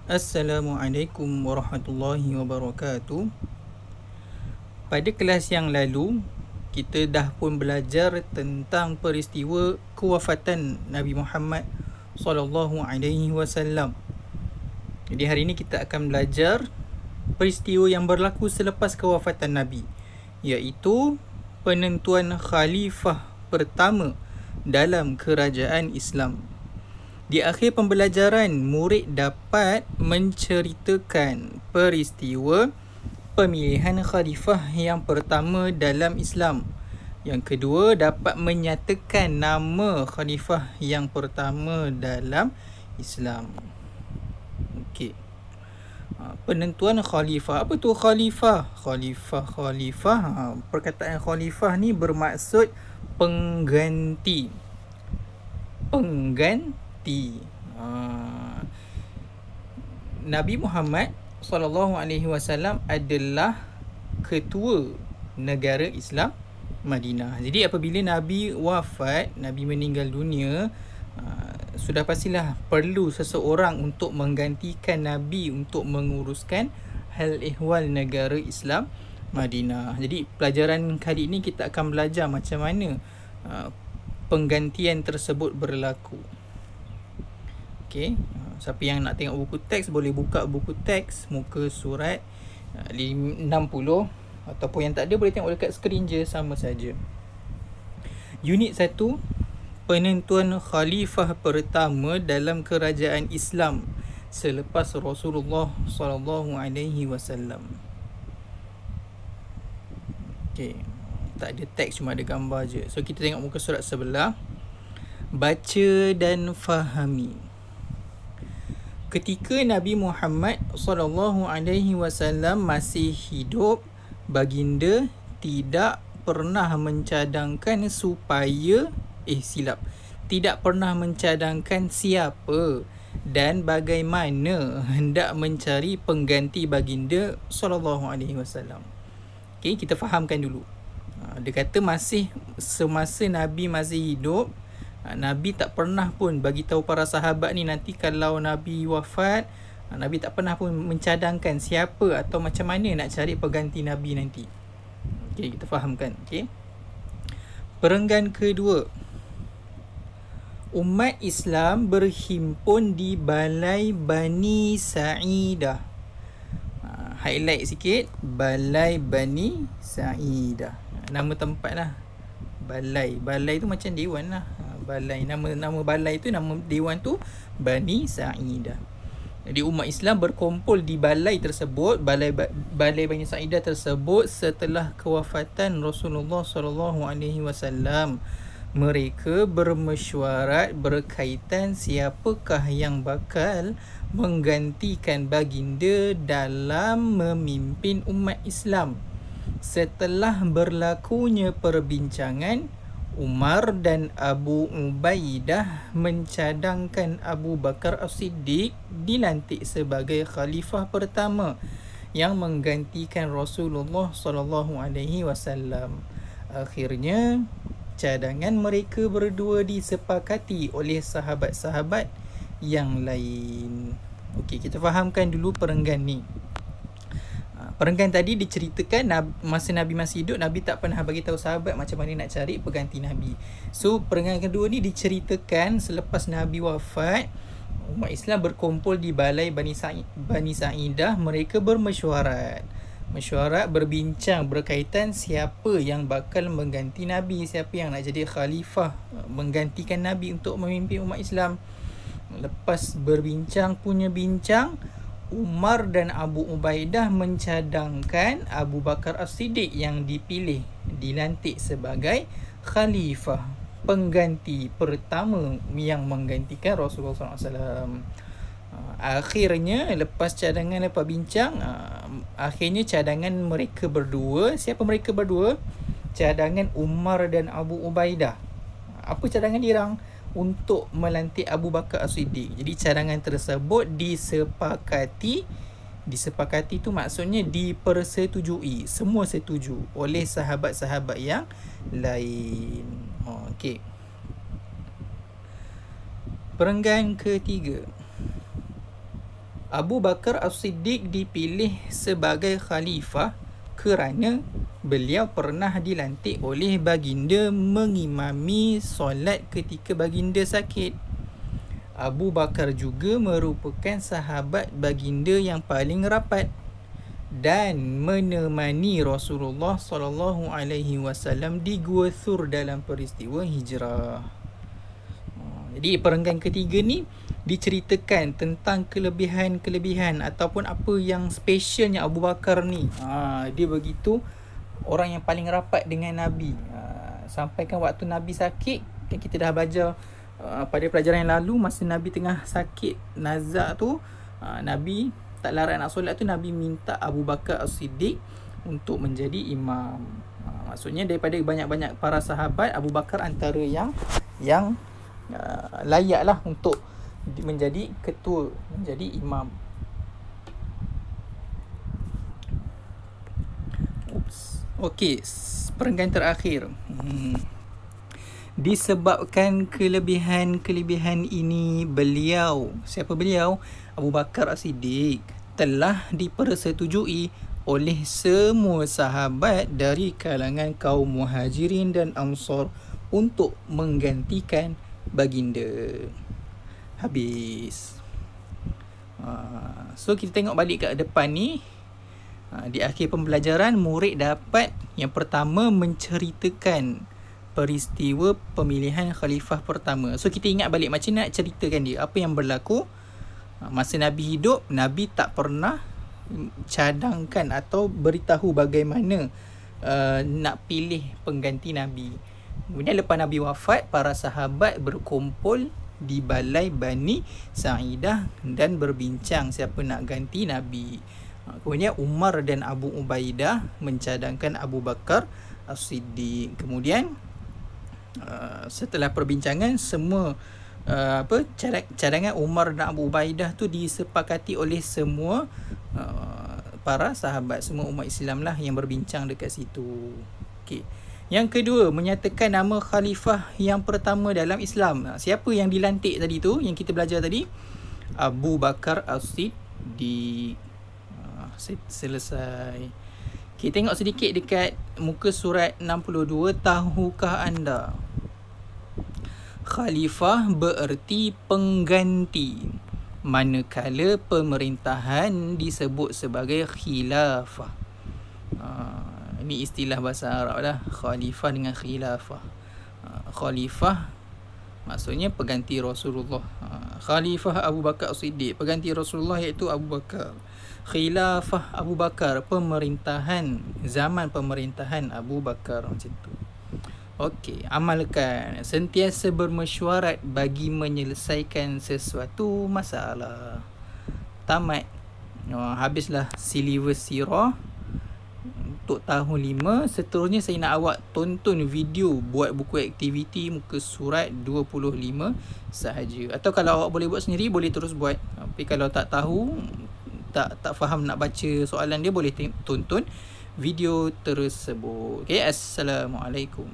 Assalamualaikum warahmatullahi wabarakatuh. Pada kelas yang lalu, kita dah pun belajar tentang peristiwa kewafatan Nabi Muhammad SAW. Jadi hari ini kita akan belajar peristiwa yang berlaku selepas kewafatan Nabi, iaitu penentuan khalifah pertama dalam kerajaan Islam. Di akhir pembelajaran, murid dapat menceritakan peristiwa pemilihan khalifah yang pertama dalam Islam. Yang kedua, dapat menyatakan nama khalifah yang pertama dalam Islam. Okey. Penentuan khalifah. Apa tu khalifah? Khalifah. Perkataan khalifah ni bermaksud pengganti. Nabi Muhammad SAW adalah ketua negara Islam Madinah. Jadi apabila Nabi wafat, Nabi meninggal dunia, sudah pastilah perlu seseorang untuk menggantikan Nabi untuk menguruskan hal ehwal negara Islam Madinah. Jadi pelajaran kali ini kita akan belajar macam mana penggantian tersebut berlaku. Okey, siapa yang nak tengok buku teks boleh buka buku teks muka surat 60, ataupun yang tak ada boleh tengok dekat skrin je, sama saja. Unit 1, penentuan khalifah pertama dalam kerajaan Islam selepas Rasulullah SAW. Okey, tak ada teks, cuma ada gambar je. So kita tengok muka surat sebelah. Baca dan fahami. Ketika Nabi Muhammad SAW masih hidup, baginda tidak pernah mencadangkan tidak pernah mencadangkan siapa dan bagaimana hendak mencari pengganti baginda SAW. Okey, kita fahamkan dulu. Dia kata semasa Nabi masih hidup, Nabi tak pernah pun bagi tahu para sahabat ni nanti kalau Nabi wafat, Nabi tak pernah pun mencadangkan siapa atau macam mana nak cari pengganti Nabi nanti. Okey, kita fahamkan. Okey. Perenggan kedua. Umat Islam berhimpun di Balai Bani Sa'idah. Highlight sikit, Balai Bani Sa'idah. Nama tempat lah. Balai tu macam dewan lah. Balai, nama balai tu, nama dewan tu Bani Sa'idah. Jadi umat Islam berkumpul di balai tersebut, balai Bani Sa'idah tersebut setelah kewafatan Rasulullah SAW. Mereka bermesyuarat berkaitan siapakah yang bakal menggantikan baginda dalam memimpin umat Islam. Setelah berlakunya perbincangan, Umar dan Abu Ubaidah mencadangkan Abu Bakar As-Siddiq dilantik sebagai khalifah pertama yang menggantikan Rasulullah SAW. Akhirnya, cadangan mereka berdua disepakati oleh sahabat-sahabat yang lain. Okey, kita fahamkan dulu perenggan ni. Perenggan tadi diceritakan masa Nabi masih hidup, Nabi tak pernah bagi tahu sahabat macam mana nak cari pengganti Nabi. So perenggan kedua ni diceritakan selepas Nabi wafat, umat Islam berkumpul di Balai Bani Sa'idah. Mereka bermesyuarat, berbincang berkaitan siapa yang bakal mengganti Nabi, siapa yang nak jadi khalifah menggantikan Nabi untuk memimpin umat Islam. Lepas berbincang, Umar dan Abu Ubaidah mencadangkan Abu Bakar As-Siddiq yang dilantik sebagai khalifah, pengganti pertama yang menggantikan Rasulullah SAW. Akhirnya lepas bincang, akhirnya cadangan mereka berdua. Siapa mereka berdua? Cadangan Umar dan Abu Ubaidah. Apa cadangan dirang? Untuk melantik Abu Bakar As-Siddiq. Jadi cadangan tersebut disepakati tu maksudnya dipersetujui, semua setuju oleh sahabat-sahabat yang lain. Okey. Perenggan ketiga. Abu Bakar As-Siddiq dipilih sebagai khalifah kerana beliau pernah dilantik oleh baginda mengimami solat ketika baginda sakit. Abu Bakar juga merupakan sahabat baginda yang paling rapat dan menemani Rasulullah SAW di Gua Thur dalam peristiwa hijrah. Jadi perenggan ketiga ni diceritakan tentang kelebihan-kelebihan ataupun apa yang specialnya Abu Bakar ni. Dia begitu orang yang paling rapat dengan Nabi. Sampaikan waktu Nabi sakit, kan kita dah belajar pada pelajaran yang lalu, masa Nabi tengah sakit nazak tu, Nabi tak larat nak solat tu, Nabi minta Abu Bakar As-Siddiq untuk menjadi imam. Maksudnya daripada banyak-banyak para sahabat, Abu Bakar antara yang layaklah untuk menjadi ketua, menjadi imam. Okey, perenggan terakhir. Disebabkan kelebihan-kelebihan ini, siapa beliau? Abu Bakar As-Siddiq telah dipersetujui oleh semua sahabat dari kalangan kaum Muhajirin dan Ansar untuk menggantikan baginda. Habis. So kita tengok balik kat depan ni. Di akhir pembelajaran, murid dapat yang pertama menceritakan peristiwa pemilihan khalifah pertama. So kita ingat balik macam nak ceritakan dia, apa yang berlaku. Masa Nabi hidup, Nabi tak pernah cadangkan atau beritahu bagaimana nak pilih pengganti Nabi. Kemudian lepas Nabi wafat, para sahabat berkumpul di balai Bani Sa'idah dan berbincang siapa nak ganti Nabi. Kemudian Umar dan Abu Ubaidah mencadangkan Abu Bakar As-Siddiq. Kemudian setelah perbincangan, semua cadangan Umar dan Abu Ubaidah tu disepakati oleh semua para sahabat, semua umat Islam lah yang berbincang dekat situ. Okey. Yang kedua, menyatakan nama khalifah yang pertama dalam Islam. Siapa yang dilantik tadi tu, yang kita belajar tadi? Abu Bakar As-Siddiq. Selesai. Kita tengok sedikit dekat muka surat 62. Tahukah anda khalifah bererti pengganti, manakala pemerintahan disebut sebagai khilafah. Ini istilah bahasa Arab lah, khalifah dengan khilafah. Khalifah maksudnya pengganti Rasulullah. Khalifah Abu Bakar As-Siddiq, pengganti Rasulullah iaitu Abu Bakar. Khilafah Abu Bakar, pemerintahan, zaman pemerintahan Abu Bakar, macam tu. Okey, amalkan. Sentiasa bermesyuarat bagi menyelesaikan sesuatu masalah. Tamat. Habislah silibus sirah untuk tahun 5. Seterusnya saya nak awak tonton video buat buku aktiviti muka surat 25 sahaja. Atau kalau awak boleh buat sendiri, boleh terus buat. Tapi kalau tak tahu, tak faham nak baca soalan dia, boleh tonton video tersebut. Okay, Assalamualaikum.